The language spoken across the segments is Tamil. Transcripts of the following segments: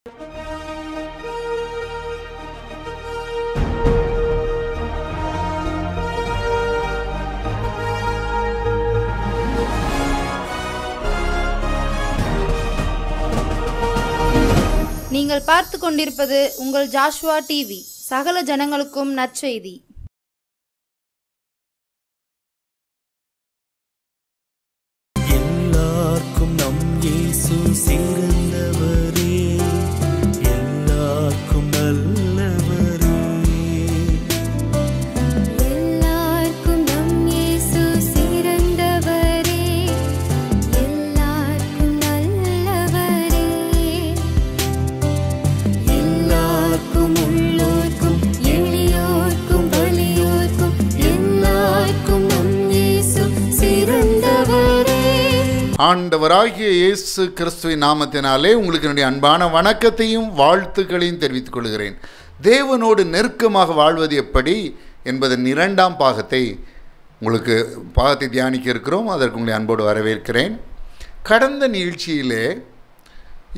நீங்கள் பார்த்து கொண்டிருப்பது உங்கள் ஜாஷ்வா டிவி. சகல ஜனங்களுக்கும் நற்செய்தி. எல்லாருக்கும் நம் இயேசு சிறந்தவரே, எல்லாருக்கும் நல்லவரே. எல்லாருக்கும் நம் இயேசு சிறந்தவரே, எல்லாருக்கும் நல்லவரே. எல்லாருக்கும் உள்ளோர்க்கும் எளியோர்க்கும் வலியோர்க்கும் எல்லாருக்கும் நம் இயேசு சிறந்தவரே. ஆண்டவராகிய இயேசு கிறிஸ்துவின் நாமத்தினாலே உங்களுக்கு என்னுடைய அன்பான வணக்கத்தையும் வாழ்த்துக்களையும் தெரிவித்துக் கொள்கிறேன். தேவனோடு நெருக்கமாக வாழ்வது எப்படி என்பதன் 2ஆம் பாகத்தை தியானிக்க இருக்கிறோம். அதற்கு உங்களை அன்போடு வரவேற்கிறேன். கடந்த நிகழ்ச்சியிலே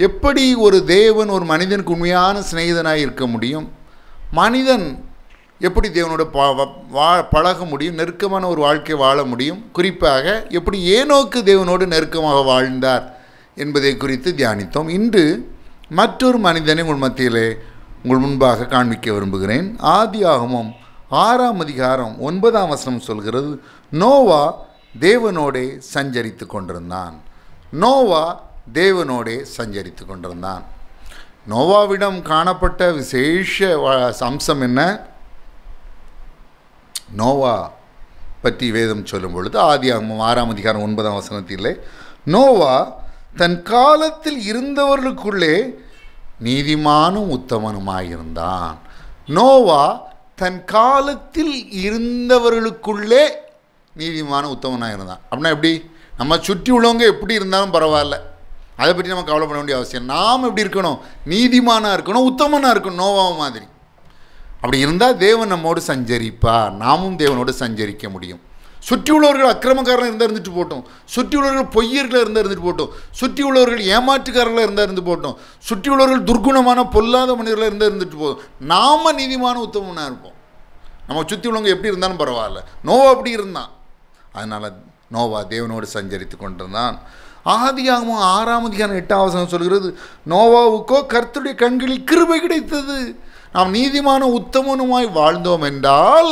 எப்படி ஒரு தேவன் ஒரு மனிதனுக்கு உண்மையான சிநேகிதனாக இருக்க முடியும், மனிதன் எப்படி தேவனோட பழக முடியும், நெருக்கமான ஒரு வாழ்க்கை வாழ முடியும், குறிப்பாக எப்படி ஏனோக்கு தேவனோடு நெருக்கமாக வாழ்ந்தார் என்பதை குறித்து தியானித்தோம். இன்று மற்றொரு மனிதனை உங்கள் மத்தியிலே உங்கள் முன்பாக காண்பிக்க விரும்புகிறேன். ஆதியாகமம் 6ஆம் அதிகாரம் 9ஆம் வசனம் சொல்கிறது, நோவா தேவனோடே சஞ்சரித்து கொண்டிருந்தான். நோவா தேவனோடே சஞ்சரித்து கொண்டிருந்தான். நோவாவிடம் காணப்பட்ட விசேஷ அம்சம் என்ன? நோவா பற்றி வேதம் சொல்லும் பொழுது ஆதியாகமம் 6ஆம் அதிகாரம் 9ஆம் வசனத்திலே, நோவா தன் காலத்தில் இருந்தவர்களுக்குள்ளே நீதிமானும் உத்தமனுமாயிருந்தான். நோவா தன் காலத்தில் இருந்தவர்களுக்குள்ளே நீதிமானும் உத்தமனாக இருந்தான். அப்படின்னா எப்படி? நம்ம சுற்றி உள்ளவங்க எப்படி இருந்தாலும் பரவாயில்ல, அதை பற்றி நம்ம கவலைப்பட வேண்டிய அவசியம். நாம் எப்படி இருக்கணும்? நீதிமானாக இருக்கணும், உத்தமனாக இருக்கணும், நோவா மாதிரி. அப்படி இருந்தால் தேவன் நம்மோடு சஞ்சரிப்பார், நாமும் தேவனோடு சஞ்சரிக்க முடியும். சுற்றி உள்ளவர்கள் அக்கிரமக்காரர்கள் இருந்துட்டு போட்டோம், சுற்றி உள்ளவர்கள் பொய்யர்கள் இருந்துட்டு போட்டோம், சுற்றி உள்ளவர்கள் ஏமாற்றுக்காரர்கள் இருந்து போட்டோம், சுற்றி உள்ளவர்கள் துர்குணமான பொல்லாத மனிதர்கள் இருந்துட்டு போதும், நாம் நீதிமான உத்தமனாக இருப்போம். நம்ம சுற்றி உள்ளவங்க எப்படி இருந்தாலும் பரவாயில்ல. நோவா அப்படி இருந்தான். அதனால் நோவா தேவனோடு சஞ்சரித்து கொண்டிருந்தான். ஆதியாகமம் 6ஆம் அதிகாரம் 8ஆம் வசனம் சொல்கிறது, நோவாவுக்கோ கர்த்தருடைய கண்களில் கிருபை கிடைத்தது. நாம் நீதிமான உத்தமனுமாய் வாழ்ந்தோம் என்றால்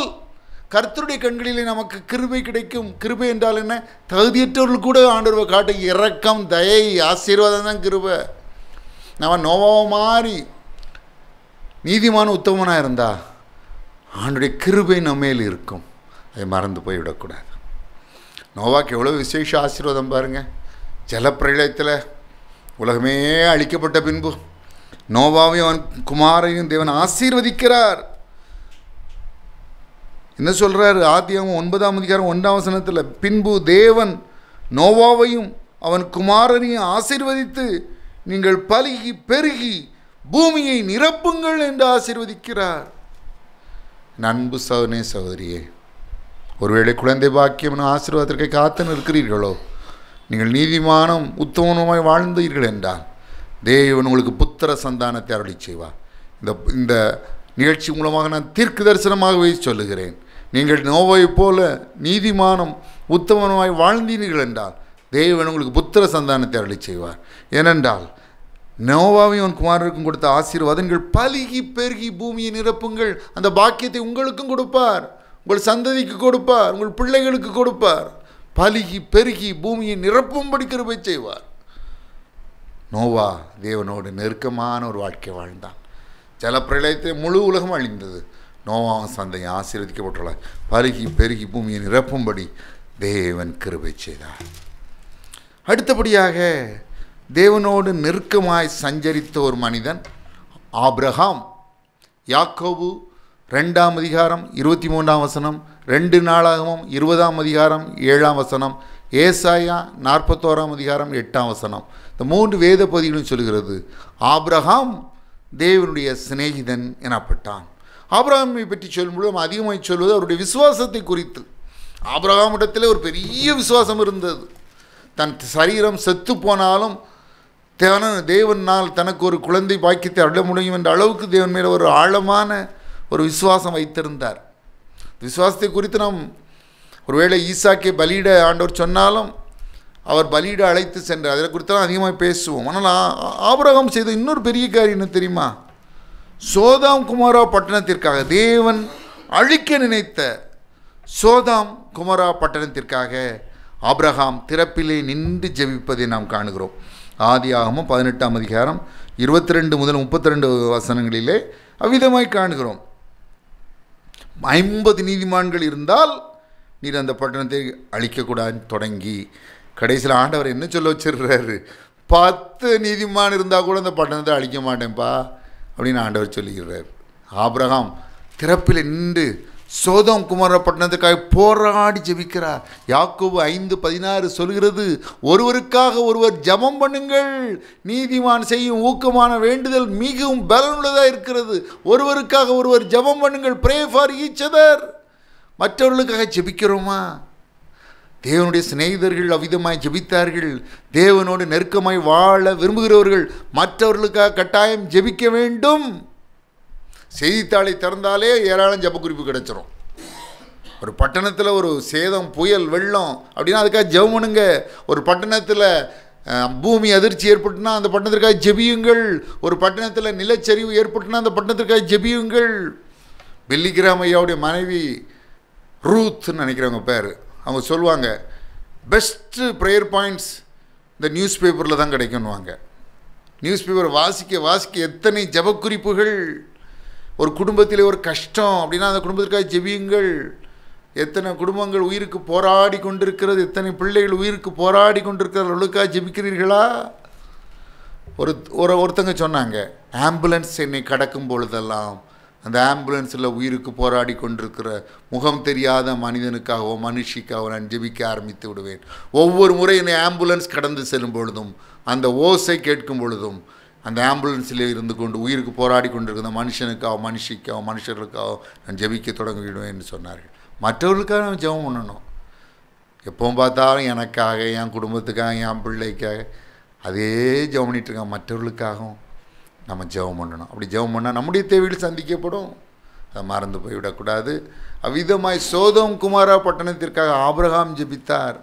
கர்த்தருடைய கண்களிலே நமக்கு கிருபை கிடைக்கும். கிருபை என்றால் என்ன? தகுதியற்றவர்கள் கூட ஆண்டவர் காட்ட இரக்கம், தயை, ஆசீர்வாதம் தான் கிருபை. நம்ம நோவாவை மாறி நீதிமான உத்தமனாக இருந்தால் ஆண்டுடைய கிருபை நம்மேல் இருக்கும். அதை மறந்து போய்விடக்கூடாது. நோவாக்கு எவ்வளோ விசேஷ ஆசீர்வாதம் பாருங்கள். ஜலப்பிரளயத்தில் உலகமே அழிக்கப்பட்ட பின்பு நோவாவையும் அவன் குமாரையும் தேவன் ஆசீர்வதிக்கிறார். என்ன சொல்கிறார்? ஆதியாகமம் 9ஆம் அதிகாரம் 1ஆம் வசனத்தில், பின்பு தேவன் நோவாவையும் அவன் குமாரனையும் ஆசீர்வதித்து நீங்கள் பலுகி பெருகி பூமியை நிரப்புங்கள் என்று ஆசீர்வதிக்கிறார். அன்பு சகோதரனே சகோதரியே, ஒருவேளை குழந்தை பாக்கியம் ஆசீர்வாதத்திற்கு காத்து நிற்கிறீர்களோ, நீங்கள் நீதிமானம் உத்தமனுமாய் வாழ்ந்தீர்கள் என்றால் தேவன் உங்களுக்கு புத்திர சந்தானத்தை அருளி செய்வார். இந்த நிகழ்ச்சி மூலமாக நான் தீர்க்க தரிசனமாகவே சொல்லுகிறேன். நீங்கள் நோவை போல நீதிமானம் உத்தமனுமாய் வாழ்ந்தீர்கள் என்றால் தேவன் உங்களுக்கு புத்திர சந்தானத்தை அருளி செய்வார். ஏனென்றால் நோவாவையும் அவன் குமாரருக்கும் கொடுத்த ஆசீர்வாதங்கள் பலுகி பெருகி பூமியை நிரப்புங்கள். அந்த பாக்கியத்தை உங்களுக்கும் கொடுப்பார், உங்கள் சந்ததிக்கு கொடுப்பார், உங்கள் பிள்ளைகளுக்கு கொடுப்பார். பலுகி பெருகி பூமியை நிரப்பும்படி கிருபை செய்வார். நோவா தேவனோடு நெருக்கமான ஒரு வாழ்க்கை வாழ்ந்தான். ஜலப்பிரளயத்தில் முழு உலகம் அழிந்தது. நோவாவும் சந்தையை ஆசீர்வதிக்கப்பட்டுள்ள பருகி பெருகி பூமியை நிரப்பும்படி தேவன் கிருபை செய்தார். அடுத்தபடியாக தேவனோடு நெருக்கமாய் சஞ்சரித்த ஒரு மனிதன் ஆபிரகாம். யாக்கோபு 2ஆம் அதிகாரம் 23ஆம் வசனம், 2 நாளாகமம் 20ஆம் அதிகாரம் 7ஆம் வசனம், ஏசாயா 41ஆம் அதிகாரம் 8ஆம் வசனம், இந்த 3 வேத பகுதிகளும் சொல்கிறது ஆபிரகாம் தேவனுடைய சிநேகிதன் எனப்பட்டான். ஆபிரகாமை பற்றி சொல்லும்போது அதிகமாக சொல்வது அவருடைய விசுவாசத்தை குறித்து. ஆபிரகாமிடத்தில் ஒரு பெரிய விசுவாசம் இருந்தது. தன் சரீரம் செத்து போனாலும் தேவனால் தனக்கு ஒரு குழந்தை பாக்கியத்தை அடைய முடியும் என்ற அளவுக்கு தேவன் மேலே ஒரு ஆழமான ஒரு விசுவாசம் வைத்திருந்தார். விசுவாசத்தை குறித்து நாம் ஒருவேளை ஈசாக்கை பலியிட ஆண்டவர் சொன்னாலும் அவர் பலியிட அழைத்து சென்றார். அதை குறித்தெல்லாம் அதிகமாக பேசுவோம். ஆனால் ஆபிரகாம் செய்த இன்னொரு பெரிய காரியம் என்ன தெரியுமா? சோதாம் குமாரா பட்டணத்திற்காக, தேவன் அழிக்க நினைத்த சோதாம் குமாரா பட்டணத்திற்காக ஆபிரகாம் திறப்பிலே நின்று ஜெபிப்பதை நாம் காணுகிறோம். ஆதியாகமம் 18ஆம் அதிகாரம் 22 முதல் 32 வசனங்களிலே அவ்விதமாய் காணுகிறோம். 50 நீதிமான்கள் இருந்தால் நீர் அந்த பட்டணத்தை அழிக்கக்கூடாதுன்னு தொடங்கி கடைசியில் ஆண்டவர் என்ன சொல்ல வச்சிடுறாரு? 10 நீதிமான் இருந்தால் கூட அந்த பட்டணத்தை அழிக்க மாட்டேன்ப்பா அப்படின்னு ஆண்டவர் சொல்லிக்கிறார். ஆபிரகாம் திறப்பில் நின்று சோதோம் குமார பட்டணத்துக்காக போராடி ஜெபிக்கிறார். யாக்கோபு 5:16 சொல்கிறது, ஒருவருக்காக ஒருவர் ஜெபம் பண்ணுங்கள், நீதிமான் செய்யும் ஊக்கமான வேண்டுதல் மிகவும் பலனுள்ளதாக இருக்கிறது. ஒருவருக்காக ஒருவர் ஜெபம் பண்ணுங்கள், ப்ரே ஃபார் ஈச் அதர். மற்றவர்களுக்காக ஜெபிக்கிறோமா? தேவனுடைய சிநேகிதர்கள் அவ்விதமாய் ஜெபித்தார்கள். தேவனோடு நெருக்கமாய் வாழ விரும்புகிறவர்கள் மற்றவர்களுக்காக கட்டாயம் ஜெபிக்க வேண்டும். செய்தித்தாளை திறந்தாலே ஏராளம் ஜெப குறிப்பு கிடைச்சிரும். ஒரு பட்டணத்தில் ஒரு சேதம், புயல், வெள்ளம் அப்படின்னா அதுக்காக ஜெபம் பண்ணுங்க. ஒரு பட்டணத்தில் பூமி அதிர்ச்சி ஏற்பட்டுனா அந்த பட்டணத்திற்காக ஜெபியுங்கள். ஒரு பட்டணத்தில் நிலச்சரிவு ஏற்பட்டுனா அந்த பட்டணத்திற்காக ஜெபியுங்கள். பெல்லிகிராம் ஐயாவுடைய மனைவி ரூத்ன்னு நினைக்கிறவங்க பேர், அவங்க சொல்லுவாங்க, பெஸ்ட்டு ப்ரேயர் பாயிண்ட்ஸ் இந்த நியூஸ் பேப்பரில் தான் கிடைக்கணுவாங்க. நியூஸ் பேப்பர் வாசிக்க எத்தனை ஜெபக்குறிப்புகள். ஒரு குடும்பத்தில் ஒரு கஷ்டம் அப்படின்னா அந்த குடும்பத்திற்காக ஜெபியுங்கள். எத்தனை குடும்பங்கள் உயிருக்கு போராடி கொண்டிருக்கிறது, எத்தனை பிள்ளைகள் உயிருக்கு போராடி கொண்டிருக்கிறவர்களுக்காக ஜெபிக்கிறீர்களா? ஒருத்தங்க சொன்னாங்க, ஆம்புலன்ஸ் என்னை கடக்கும் பொழுதெல்லாம் அந்த ஆம்புலன்ஸில் உயிருக்கு போராடி கொண்டிருக்கிற முகம் தெரியாத மனிதனுக்காகவோ மனுஷிக்காகவோ நான் ஜெபிக்க ஆரம்பித்து விடுவேன். ஒவ்வொரு முறை என்னை ஆம்புலன்ஸ் கடந்து செல்லும் பொழுதும் அந்த ஓசை கேட்கும் பொழுதும் அந்த ஆம்புலன்ஸில் இருந்து கொண்டு உயிருக்கு போராடி கொண்டிருக்கிற மனுஷனுக்காக மனுஷிக்காக மனுஷர்களுக்காக நான் ஜெபிக்க தொடங்கிவிடுவேன்னு சொன்னார்கள். மற்றவர்களுக்காக நம்ம ஜெபம் பண்ணணும். எப்போ பார்த்தாலும் எனக்காக, என் குடும்பத்துக்காக, என் பிள்ளைக்காக அதே ஜெபம் பண்ணிகிட்ருக்காங்க. மற்றவர்களுக்காகவும் நம்ம ஜெபம் பண்ணணும். அப்படி ஜெபம் பண்ணால் நம்முடைய தேவைகள் சந்திக்கப்படும். அதை மறந்து போய்விடக்கூடாது. அவ்விதமாய் சோதோம் குமாரா பட்டணத்திற்காக ஆபிரகாம் ஜெபித்தார்.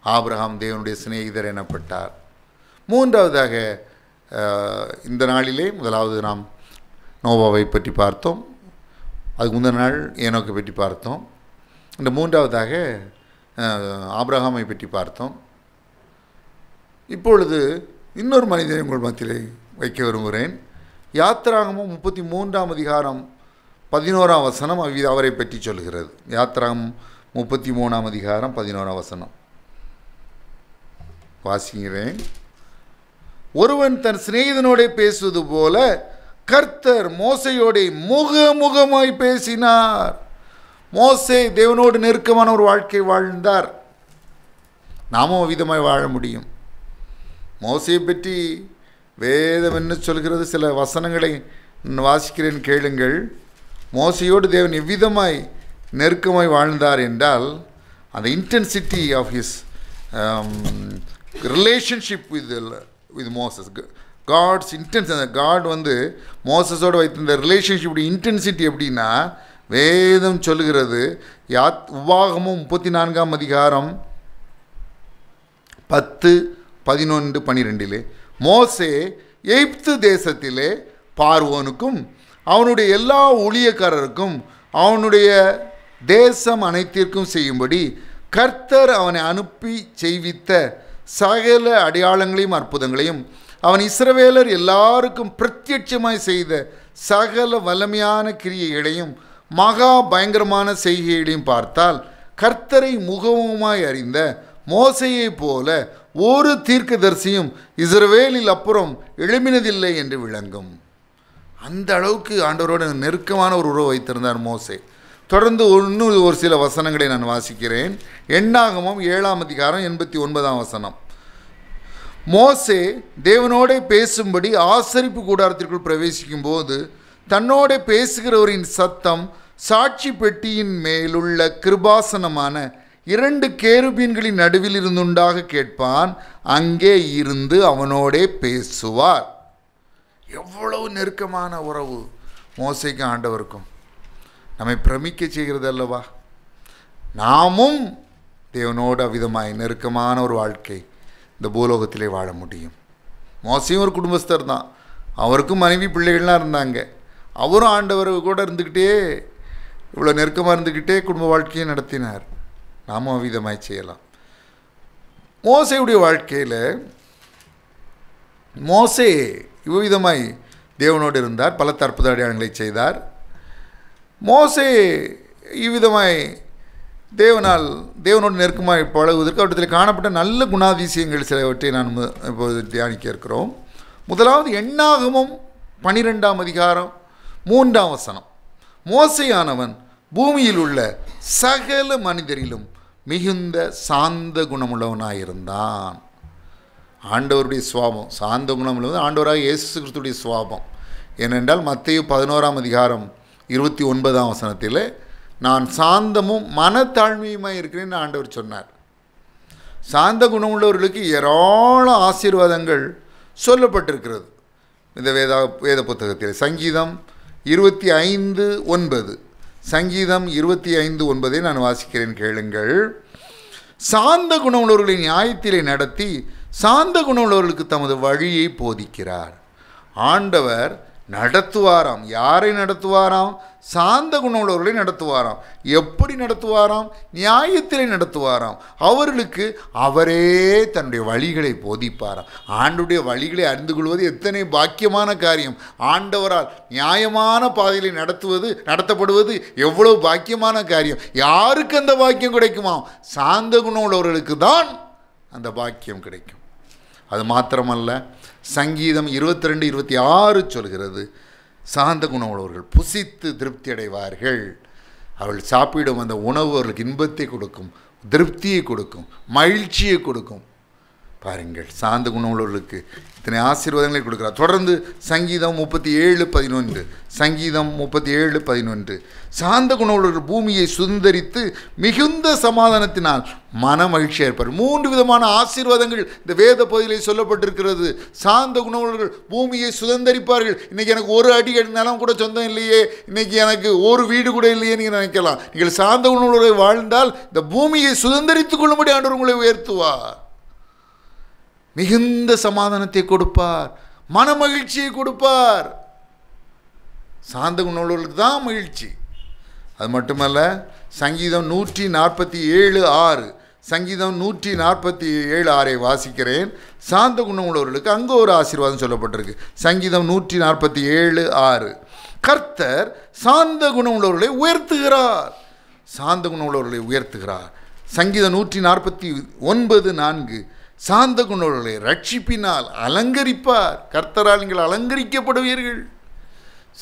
ஆபிரகாம் தேவனுடைய சிநேகிதர் எனப்பட்டார். மூன்றாவதாக இந்த நாளிலே முதலாவது நாம் நோவாவை பற்றி பார்த்தோம். அதுக்கு முந்தின நாள் ஏனோக்கை பற்றி பார்த்தோம். இந்த மூன்றாவதாக ஆபிரகாமை பற்றி பார்த்தோம். இப்பொழுது இன்னொரு மனிதனை உங்கள் மத்தியிலே வைக்க விரும்புகிறேன். யாத்திராகமம் 33ஆம் அதிகாரம் 11ஆம் வசனம் அவரை பற்றி சொல்கிறது. யாத்திராகமம் 33ஆம் அதிகாரம் 11ஆம் வசனம் வாசிக்கிறேன். ஒருவன் தன் சிநேகிதனோட பேசுவது போல கர்த்தர் மோசையோட முகமுகமாய் பேசினார். மோசே தேவனோடு நெருக்கமான ஒரு வாழ்க்கை வாழ்ந்தார். நாமும் விதமாய் வாழ முடியும். மோசையை பற்றி வேதம் என்ன சொல்கிறது? சில வசனங்களை வாசிக்கிறேன், கேளுங்கள். மோசையோடு தேவன் எவ்விதமாய் நெருக்கமாய் வாழ்ந்தார் என்றால் அந்த intensity of his relationship with Moses, God's intense. அந்த காட் மோசஸோடு வைத்திருந்த ரிலேஷன்ஷிப் இன்டென்சிட்டி எப்படின்னா வேதம் சொல்லுகிறது. உபாகமும் 34ஆம் அதிகாரம் 10, 11, 12 மோசே எகிப்து தேசத்திலே பார்வோனுக்கும் அவனுடைய எல்லா ஊழியக்காரருக்கும் அவனுடைய தேசம் அனைத்திற்கும் செய்யும்படி கர்த்தர் அவனை அனுப்பி செய்வித்த சகல அடையாளங்களையும் அற்புதங்களையும் அவன் இஸ்ரவேலர் எல்லாருக்கும் பிரத்யட்சமாய் செய்த சகல வல்லமையான கிரியைகளையும் மகா பயங்கரமான செய்கைகளையும் பார்த்தால் கர்த்தரை முகமுமாய் அறிந்த மோசையை போல ஒரு தீர்க்கதரிசியும் இஸ்ரவேலில் அப்புறம் எழும்பினதில்லை என்று விளங்கும். அந்த அளவுக்கு ஆண்டவரோட நெருக்கமான ஒரு உறவு வைத்திருந்தார் மோசே. தொடர்ந்து இன்னும் ஒரு சில வசனங்களை நான் வாசிக்கிறேன். எண்ணாகமம் 7ஆம் அதிகாரம் 89ஆம் வசனம். மோசே தேவனோட பேசும்படி ஆசரிப்பு கூடாரத்திற்குள் பிரவேசிக்கும் போது தன்னோட பேசுகிறவரின் சத்தம் சாட்சி பெட்டியின் மேலுள்ள கிருபாசனமான 2 கேருபீன்களின் நடுவில் இருந்துண்டாக கேட்பான், அங்கே இருந்து அவனோடே பேசுவார். எவ்வளவு நெருக்கமான உறவு மோசேக்கும் ஆண்டவருக்கும். நம்மை பிரமிக்க செய்கிறது அல்லவா? நாமும் தேவனோடு அவ்விதமாய் நெருக்கமான ஒரு வாழ்க்கை இந்த பூலோகத்திலே வாழ முடியும். மோசையும் ஒரு குடும்பஸ்தர் தான். அவருக்கும் மனைவி பிள்ளைகள்லாம் இருந்தாங்க. அவரும் ஆண்டவர் கூட இருந்துக்கிட்டே, இவ்வளோ நெருக்கமாக இருந்துக்கிட்டே குடும்ப வாழ்க்கையை நடத்தினார். நாமும் அவ்விதமாய் செய்யலாம். மோசேயுடைய வாழ்க்கையில் மோசே இவ்விதமாய் தேவனோடு இருந்தார், பல அற்புத அடையாளங்களை செய்தார். மோசே இவ்விதமாய் தேவனோடு நெருக்கமாய் பழகுவதற்கு அவற்றில் காணப்பட்ட நல்ல குணாதிசயங்கள் சிலவற்றை நான் இப்போது தியானிக்க இருக்கிறோம். முதலாவது எண்ணாகமம் 12ஆம் அதிகாரம் 3ஆம் வசனம். மோசேயானவன் பூமியில் உள்ள சகல மனிதரிலும் மிகுந்த சாந்த குணமுள்ளவனாயிருந்தான். ஆண்டவருடைய சுவாபம் சாந்த குணம் உள்ளது. ஆண்டவராக இயேசு கிறிஸ்துடைய சுவாபம். ஏனென்றால் மத்தேயு 11ஆம் அதிகாரம் 29ஆம் வசனத்தில் நான் சாந்தமும் மனத்தாழ்மையுமாய் இருக்கிறேன்னு ஆண்டவர் சொன்னார். சாந்த குணமுள்ளவர்களுக்கு ஏராள ஆசீர்வாதங்கள் சொல்லப்பட்டிருக்கிறது இந்த வேத புத்தகத்தில். சங்கீதம் 25:9, சங்கீதம் 25:9 நான் வாசிக்கிறேன், கேளுங்கள். சாந்த குணமுள்ளவர்களை நியாயத்திலே நடத்தி சாந்த குணமுள்ளவர்களுக்கு தமது வழியை போதிக்கிறார். ஆண்டவர் நடத்துவாராம். யாரை நடத்துவாராம்? சாந்த குணமுள்ளவர்களை நடத்துவாராம். எப்படி நடத்துவாராம்? நியாயத்திலே நடத்துவாராம். அவர்களுக்கு அவரே தன்னுடைய வழிகளை போதிப்பாராம். ஆண்டுடைய வழிகளை அறிந்து கொள்வது எத்தனை பாக்கியமான காரியம்! ஆண்டவரால் நியாயமான பாதையில் நடத்தப்படுவது எவ்வளவு பாக்கியமான காரியம்! யாருக்கு அந்த பாக்கியம் கிடைக்குமாம்? சாந்த குணம் உள்ளவர்களுக்கு தான் அந்த பாக்கியம் கிடைக்கும். அது மாத்திரமல்ல, சங்கீதம் 22:26 சொல்கிறது, சாந்த குணம் உள்ளவர்கள் புசித்து திருப்தி அடைவார்கள். அவர்கள் சாப்பிடும் அந்த உணவு அவர்களுக்கு இன்பத்தை கொடுக்கும், திருப்தியை கொடுக்கும், மகிழ்ச்சியை கொடுக்கும். பாருங்கள், சாந்த குணம் உள்ளவர்களுக்கு இத்தனை ஆசீர்வாதங்களை கொடுக்கிறார். தொடர்ந்து சங்கீதம் 37:11, சங்கீதம் 37:11, சாந்த குணம் உள்ளவர்கள் பூமியை சுதந்தரித்து மிகுந்த சமாதானத்தினால் மன மகிழ்ச்சியாக இருப்பார். 3 விதமான ஆசீர்வாதங்கள் இந்த வேத பகுதியில் சொல்லப்பட்டிருக்கிறது. சாந்த குணமுள்ளவர்கள் பூமியை சுதந்தரிப்பார்கள். இன்றைக்கி எனக்கு ஒரு அடி நிலம் கூட சொந்தம் இல்லையே, இன்றைக்கி எனக்கு ஒரு வீடு கூட இல்லையே நீங்கள் நினைக்கலாம். நீங்கள் சாந்த குணமுள்ளவர்களை வாழ்ந்தால் இந்த பூமியை சுதந்தரித்துக் கொள்ளும்படி ஆண்டவர் உங்களை உயர்த்துவார். மிகுந்த சமாதானத்தை கொடுப்பார், மன மகிழ்ச்சியை கொடுப்பார். சாந்த குணமுள்ளவர்களுக்கு தான் மகிழ்ச்சி. அது மட்டுமல்ல, சங்கீதம் 147:6, சங்கீதம் 147:6 வாசிக்கிறேன். சாந்த குணமுள்ளவர்களுக்கு அங்கே ஒரு ஆசீர்வாதம் சொல்லப்பட்டிருக்கு. சங்கீதம் 147:6, கர்த்தர் சாந்த குணமுள்ளவர்களை உயர்த்துகிறார். சாந்த குணமுள்ளவர்களை உயர்த்துகிறார். சங்கீதம் 149:4, சாந்த குணமுள்ளவர்களை ரட்சிப்பினால் அலங்கரிப்பார். கர்த்தரால் நீங்கள் அலங்கரிக்கப்படுவீர்கள்.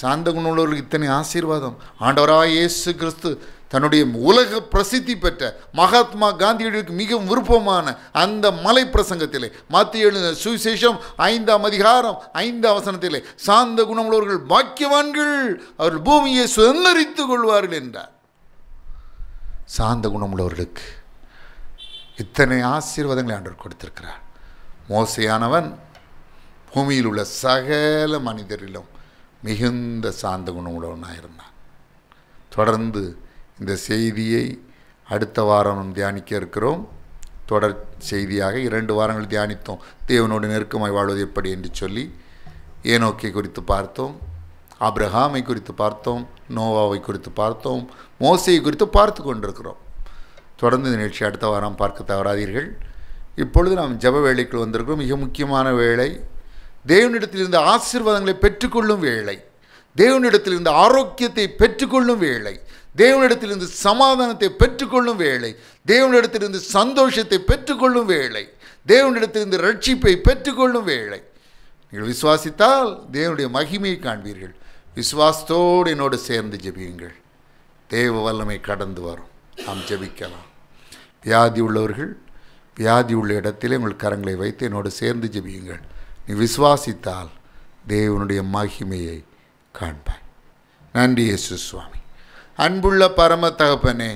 சாந்த குணமுள்ளவர்களுக்கு இத்தனை ஆசீர்வாதம். ஆண்டவராக இயேசு கிறிஸ்து தன்னுடைய உலக பிரசித்தி பெற்ற மகாத்மா காந்தியடிகளுக்கு மிகவும் விருப்பமான அந்த மலை பிரசங்கத்திலே, மத்தேயு எழுதின சுவிசேஷம் 5ஆம் அதிகாரம் 5ஆம் வசனத்திலே, சாந்த குணமுள்ளவர்கள் பாக்கியவான்கள், அவர்கள் பூமியை சுதந்தரித்துக் கொள்வார்கள் என்றார். சாந்த குணமுள்ளவர்களுக்கு இத்தனை ஆசீர்வாதங்களை ஆண்டவர் கொடுத்திருக்கிறார். மோசேயானவன் பூமியில் உள்ள சகல மனிதரிலும் மிகுந்த சாந்த குணமுள்ளவனாக இருந்தான். தொடர்ந்து இந்த செய்தியை அடுத்த வாரம் நாம் தியானிக்க இருக்கிறோம். தொடர் செய்தியாக 2 வாரங்கள் தியானித்தோம். தேவனோடு நெருக்கமாய் வாழ்வது எப்படி என்று சொல்லி ஏனோக்கை குறித்து பார்த்தோம், ஆபிரகாமை குறித்து பார்த்தோம், நோவாவை குறித்து பார்த்தோம், மோசேயை குறித்து பார்த்து கொண்டிருக்கிறோம். தொடர்ந்து இந்த நிகழ்ச்சி அடுத்த வாரம் பார்க்க தவறாதீர்கள். இப்பொழுது நாம் ஜெப வேளைக்குள் வந்திருக்கிறோம். மிக முக்கியமான வேளை, தேவனிடத்திலிருந்து ஆசீர்வாதங்களை பெற்றுக்கொள்ளும் வேளை, தேவனிடத்திலிருந்து ஆரோக்கியத்தை பெற்றுக்கொள்ளும் வேளை, தேவனிடத்திலிருந்து சமாதானத்தை பெற்றுக்கொள்ளும் வேளை, தேவனிடத்திலிருந்து சந்தோஷத்தை பெற்றுக்கொள்ளும் வேளை, தேவனிடத்திலிருந்து ரட்சிப்பை பெற்றுக்கொள்ளும் வேளை. நீங்கள் விசுவாசித்தால் தேவனுடைய மகிமையை காண்பீர்கள். விசுவாசத்தோடு என்னோடு சேர்ந்து ஜெபியுங்கள். தேவ வல்லமை கடந்து வரும். நாம் ஜெபிக்கலாம். வியாதி உள்ளவர்கள் வியாதி உள்ள இடத்திலே உங்கள் கரங்களை வைத்து என்னோடு சேர்ந்து ஜெபியுங்கள். நீ விசுவாசித்தால் தேவனுடைய மகிமையை காண்பாய். நன்றி இயேசு சுவாமி. அன்புள்ள பரம தகப்பனே,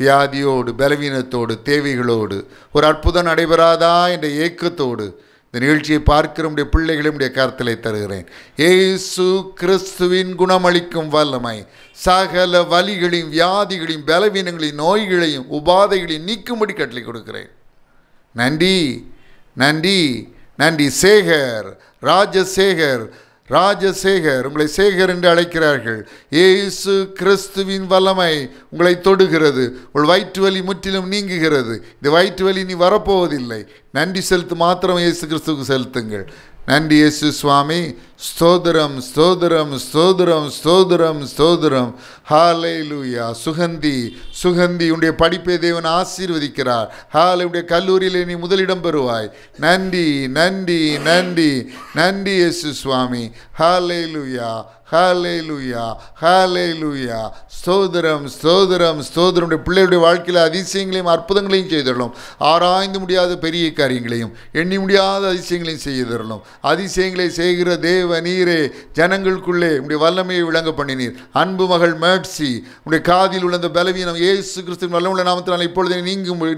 வியாதியோடு, பலவீனத்தோடு, தேவைகளோடு, ஒரு அற்புதம் நடைபெறாதா என்ற ஏக்கத்தோடு இந்த நிகழ்ச்சியை பார்க்கிற நம்முடைய பிள்ளைகளுடைய கருத்திலே தருகிறேன். இயேசு கிறிஸ்துவின் குணமளிக்கும் வல்லமை சகல வலிகளையும், வியாதிகளையும், பலவீனங்களையும், நோய்களையும், உபாதைகளையும் நீக்கும்படி கட்டளை கொடுக்கிறேன். நன்றி, நன்றி, நன்றி. சேகர், ராஜசேகர், ராஜசேகர், உங்களை சேகர் என்று அழைக்கிறார்கள். இயேசு கிறிஸ்துவின் வல்லமை உங்களை தொடுகிறது. உங்கள் வயிற்று வலி முற்றிலும் நீங்குகிறது. இந்த வயிற்று வலி நீ வரப்போவதில்லை. நன்றி செலுத்து மாத்திரம் இயேசு கிறிஸ்துவுக்கு செலுத்துங்கள். நன்றி இயேசு சுவாமி. ஸ்தோத்திரம், ஸ்தோத்திரம், ஸ்தோத்திரம், ஸ்தோத்திரம், ஸ்தோத்திரம். ஹல்லேலூயா. சுகந்தி, சுகந்தி, உன்னுடைய படிப்பை தேவன் ஆசீர்வதிக்கிறார். உன்னுடைய கல்லூரியிலே நீ முதலிடம் பெறுவாய். நன்றி, நன்றி, நன்றி, நன்றி இயேசு சுவாமி. ஹல்லேலூயா, ஹல்லேலூயா, ஹல்லேலூயா. ஸ்தோத்திரம், ஸ்தோத்திரம், ஸ்தோத்திரம். பிள்ளைகளுடைய வாழ்க்கையில் அதிசயங்களையும் அற்புதங்களையும் செய்தரலும். ஆராய்ந்து முடியாத பெரிய காரியங்களையும், எண்ணி முடியாத அதிசயங்களையும் செய்தரலும். அதிசயங்களை செய்கிற தேவ நீரே, ஜனங்களுக்குள்ளே உடைய வல்லமையை விளங்க பண்ணினீர். அன்பு மகள் மேட்சி, உடைய காதில் உள்ள பலவீனம் இயேசு கிறிஸ்துவின் வல்லமுள்ள நாமத்தினால் இப்பொழுதே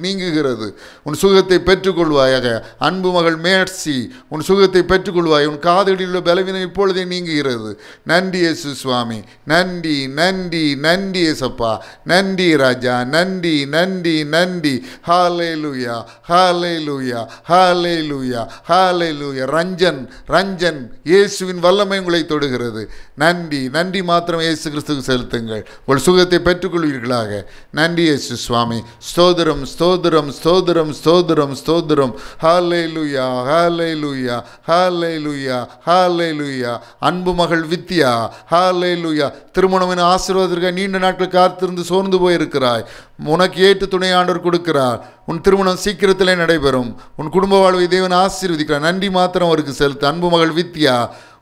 நீங்குகிறது. உன் சுகத்தை பெற்றுக்கொள்வாயாக. அன்பு மகள் மேட்சி, உன் சுகத்தை பெற்றுக்கொள்வாய். உன் காதுகளில் உள்ள பலவீனம் இப்பொழுதே நீங்குகிறது. நன்றி இயேசு சுவாமி. நன்றி, நன்றி, நன்றி இயேசப்பா. நன்றி ராஜா. நன்றி, நன்றி, நன்றி. ஹல்லேலூயா, ஹல்லேலூயா, ஹல்லேலூயா, ஹல்லேலூயா. ரஞ்சன், ரஞ்சன், இயேசுவின் வல்லமை உங்களை தொடுகிறது. நன்றி, நன்றி மாத்திரம் இயேசு கிறிஸ்துவுக்கு செலுத்துங்கள். உங்கள் சுகத்தை பெற்றுக்கொள்வீர்களாக. நன்றி இயேசு சுவாமி. ஸ்தோத்திரம், ஸ்தோத்திரம், ஸ்தோத்திரம், ஸ்தோத்திரம், ஸ்தோத்திரம். ஹல்லேலூயா, ஹல்லேலூயா, ஹல்லேலூயா, ஹல்லேலூயா. அன்பு மகள் வித்யா, ஹல்லேலூயா. திருமணம் ஆசீர்வாதத்திற்கு நீண்ட நாட்கள் காத்திருந்து சோர்ந்து போயிருக்கிறாய். உனக்கு ஏற்று துணை ஆண்டவர் கொடுக்கிறார். உன் திருமணம் சீக்கிரத்திலே நடைபெறும். உன் குடும்ப வாழ்வை தேவன் ஆசீர்வதிக்கிறார். நன்றி மாத்திரம் அவருக்கு செலுத்து. அன்பு மகள் வித்யா,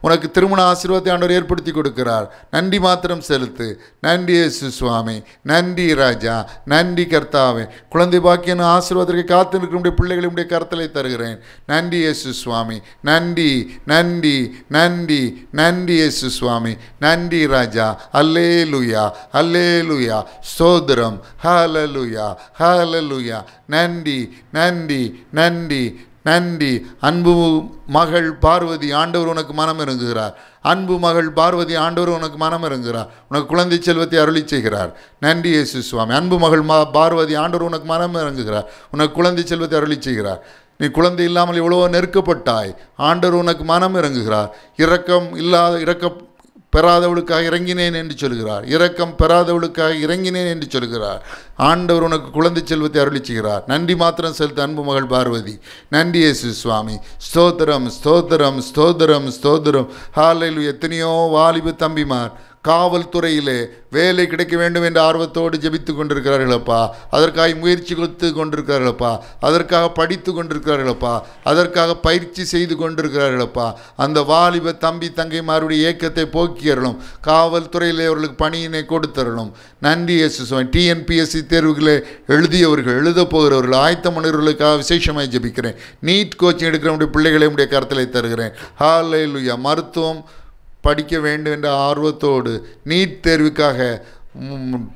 உனக்கு திருமண ஆசீர்வாதத்தை ஆண்டவர் ஏற்படுத்தி கொடுக்கிறார். நன்றி மாத்திரம் செலுத்து. நன்றி இயேசு சுவாமி. நன்றி ராஜா. நன்றி கர்த்தாவே. குழந்தை பாக்கியம் ஆசீர்வாதத்திற்கு காத்திருக்கிற பிள்ளைகளுடைய கருத்தலை தருகிறேன். நன்றி இயேசு சுவாமி. நன்றி, நன்றி, நன்றி, நன்றி இயேசு சுவாமி. நன்றி ராஜா. அல்லேலூயா, அல்லேலூயா. ஸ்தோத்திரம். ஹல்லேலூயா, ஹல்லேலூயா. நன்றி, நன்றி, நன்றி, நன்றி. அன்பு மகள் பார்வதி, ஆண்டவர் உனக்கு மனம் இறங்குகிறார். அன்பு மகள் பார்வதி, ஆண்டவர் உனக்கு மனம் இறங்குகிறார். உனக்கு குழந்தை செல்வத்தை அருளி செய்கிறார். நன்றி இயேசு சுவாமி. அன்பு மகள் பார்வதி, ஆண்டவர் உனக்கு மனம் இறங்குகிறார். உனக்கு குழந்தை செல்வத்தை அருளி செய்கிறார். நீ குழந்தை இல்லாமல் எவ்வளவோ நெருக்கப்பட்டாய். ஆண்டவர் உனக்கு மனம் இறங்குகிறார். இரக்கம் பெறாதவளுக்காக இறங்கினேன் என்று சொல்கிறார். இரக்கம் பெறாதவளுக்காக இறங்கினேன் என்று சொல்கிறார். ஆண்டவர் உனக்கு குழந்தை செல்வத்தை அருளி செய்கிறார். நன்றி மாத்திரம் செலுத்த அன்பு மகள் பார்வதி. நன்றி இயேசு சுவாமி. ஸ்தோத்திரம், ஸ்தோத்திரம், ஸ்தோத்திரம், ஸ்தோத்திரம். ஹல்லேலூயா. எத்தனையோ வாலிப தம்பிமார் காவல்துறையிலே வேலை கிடைக்க வேண்டும் என்ற ஆர்வத்தோடு ஜெபித்து கொண்டிருக்கிறார்களப்பா. அதற்காக முயற்சி கொடுத்து கொண்டிருக்கிறார்களப்பா. அதற்காக படித்து கொண்டிருக்கிறார்களப்பா. அதற்காக பயிற்சி செய்து கொண்டிருக்கிறார்களப்பா. அந்த வாலிப தம்பி தங்கைமாருடைய ஏக்கத்தை போக்கியறலும். காவல்துறையிலே அவர்களுக்கு பணியினை கொடுத்தரலும். நன்றி இயேசு சுவாமி. டிஎன்பிஎஸ்சி தேர்வுகளை எழுதியவர்கள், எழுத போகிறவர்கள், ஆயத்த மனிதர்களுக்காக விசேஷமாய் ஜெபிக்கிறேன். நீட் கோச்சிங் எடுக்கிற பிள்ளைகளை உடைய கருத்தலை தருகிறேன். ஹல்லேலூயா. மருத்துவம் படிக்க வேண்டும் என்ற ஆர்வத்தோடு நீட் தேர்வுக்காக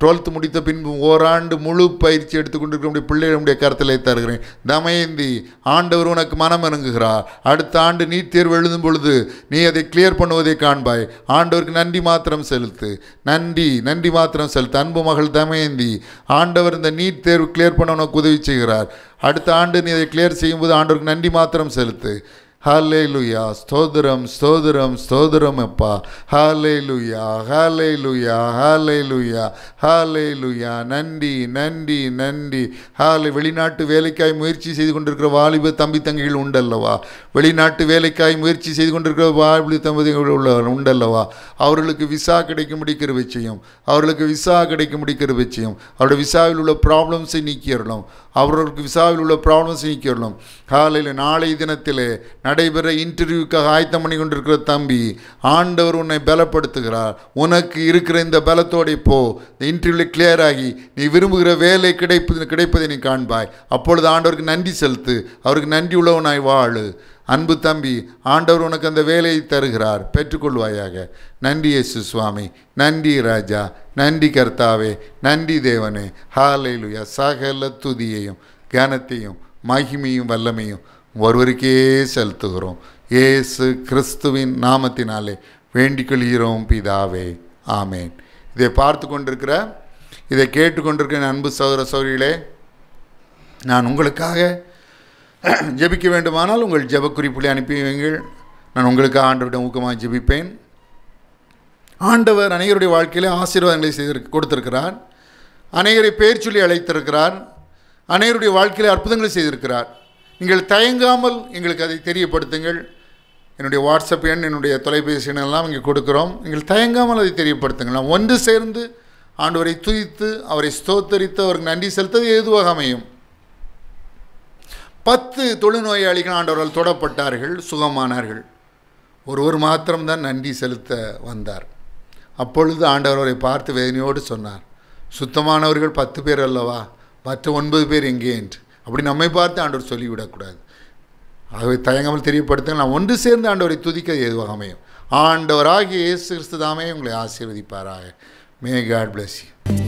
12th முடித்த பின்பு ஓராண்டு முழு பயிற்சி எடுத்துக்கொண்டிருக்கிற பிள்ளைகளுடைய கருத்திலே தருகிறேன். தமயந்தி, ஆண்டவர் உனக்கு மனம் இறங்குகிறார். அடுத்த ஆண்டு நீட் தேர்வு எழுதும் பொழுது நீ அதை கிளியர் பண்ணுவதை காண்பாய். ஆண்டவருக்கு நன்றி மாத்திரம் செலுத்து. நன்றி, நன்றி மாத்திரம் செலுத்து. அன்பு மகள் தமயந்தி, ஆண்டவர் இந்த நீட் தேர்வு கிளியர் பண்ண உனக்கு உதவி செய்கிறார். அடுத்த ஆண்டு நீ அதை கிளியர் செய்யும்போது ஆண்டவருக்கு நன்றி மாத்திரம் செலுத்து. ஹல்லேலூயா. ஸ்தோத்திரம், ஸ்தோத்திரம், ஸ்தோத்திரம் அப்பா. ஹல்லேலூயா, ஹல்லேலூயா, ஹல்லேலூயா, ஹல்லேலூயா. நன்றி, நன்றி, நன்றி. வெளிநாட்டு வேலைக்காய் முயற்சி செய்து கொண்டிருக்கிற வாலிப தம்பி தங்கைகள் உண்டல்லவா? வெளிநாட்டு வேலைக்காய் முயற்சி செய்து கொண்டிருக்கிற வாலிப தம்பதிகள் உண்டல்லவா? அவர்களுக்கு விசா கிடைக்கும்படி கிருபை செய்யும். அவர்களுக்கு விசா கிடைக்கும்படி கிருபை செய்யும். அவருடைய விசாவில் உள்ள ப்ராப்ளம்ஸை நீக்கிடலாம். அவர்களுக்கு விசாவில் உள்ள ப்ராப்ளம்ஸை நீக்கிடலாம். காலையில் நாளை தினத்திலே நடைபெற இன்டர்வியூக்காக ஆயத்தம் பண்ணி கொண்டிருக்கிற தம்பி, ஆண்டவர் உன்னை பலப்படுத்துகிறார். உனக்கு இருக்கிற இந்த பலத்தோടെ போ. இந்த இன்டர்வியூவில் கிளியர் ஆகி நீ விரும்புகிற வேலை கிடைப்பதை நீ காண்பாய். அப்பொழுது ஆண்டவருக்கு நன்றி செலுத்து. அவருக்கு நன்றி உள்ளவனாய் வாழு. அன்பு தம்பி, ஆண்டவர் உனக்கு அந்த வேலையை தருகிறார், பெற்றுக்கொள்வாயாக. நன்றி இயேசு சுவாமி, நன்றி ராஜா, நன்றி கர்த்தாவே, நன்றி தேவனே. ஹல்லேலூயா. சகல துதியையும் கனத்தையும் மகிமையும் வல்லமையும் ஒருவருக்கே செலுத்துகிறோம். இயேசு கிறிஸ்துவின் நாமத்தினாலே வேண்டிக் கொள்கிறோம் பிதாவே, ஆமேன். இதை பார்த்து கொண்டிருக்கிற, இதை கேட்டுக்கொண்டிருக்கிற அன்பு சகோதர சகோதரிகளே, நான் உங்களுக்காக ஜெபிக்க வேண்டுமானால் உங்கள் ஜெப குறிப்புகளை அனுப்பி வைங்கள். நான் உங்களுக்கு ஆண்டவரிடம் ஊக்கமாக ஜெபிப்பேன். ஆண்டவர் அநேகருடைய வாழ்க்கையிலே ஆசீர்வாதங்களை கொடுத்திருக்கிறார். அநேகரை பேர் சொல்லி அழைத்திருக்கிறார். அநேகருடைய வாழ்க்கையிலே அற்புதங்களை செய்திருக்கிறார். நீங்கள் தயங்காமல் எங்களுக்கு அதை தெரியப்படுத்துங்கள். என்னுடைய வாட்ஸ்அப் எண், என்னுடைய தொலைபேசி எண்ணெல்லாம் இங்கே கொடுக்குறோம். நீங்கள் தயங்காமல் அதை தெரியப்படுத்துங்கள். நாம் ஒன்று சேர்ந்து ஆண்டவரை துதித்து அவரை ஸ்தோத்தரித்து அவருக்கு நன்றி செலுத்தது ஏதுவாக அமையும். 10 தொழுநோயாளிகள் ஆண்டவரால் தொடப்பட்டார்கள், சுகமானார்கள். ஒருவர் மாத்திரம்தான் நன்றி செலுத்த வந்தார். அப்பொழுது ஆண்டவர் அவரை பார்த்து வேதனையோடு சொன்னார், சுத்தமானவர்கள் 10 பேர் அல்லவா, மற்ற 9 பேர் எங்கே என்று. அப்படி நம்மை பார்த்து ஆண்டவர் சொல்லிவிடக்கூடாது. ஆகவே தயங்காமல் தெரியப்படுத்துங்கள். நான் ஒன்று சேர்ந்து ஆண்டவரை துதிக்க ஏதுவாக அமையும். ஆண்டவராகிய இயேசு கிறிஸ்து தாமே உங்களை ஆசீர்வதிப்பாராக. May God bless you.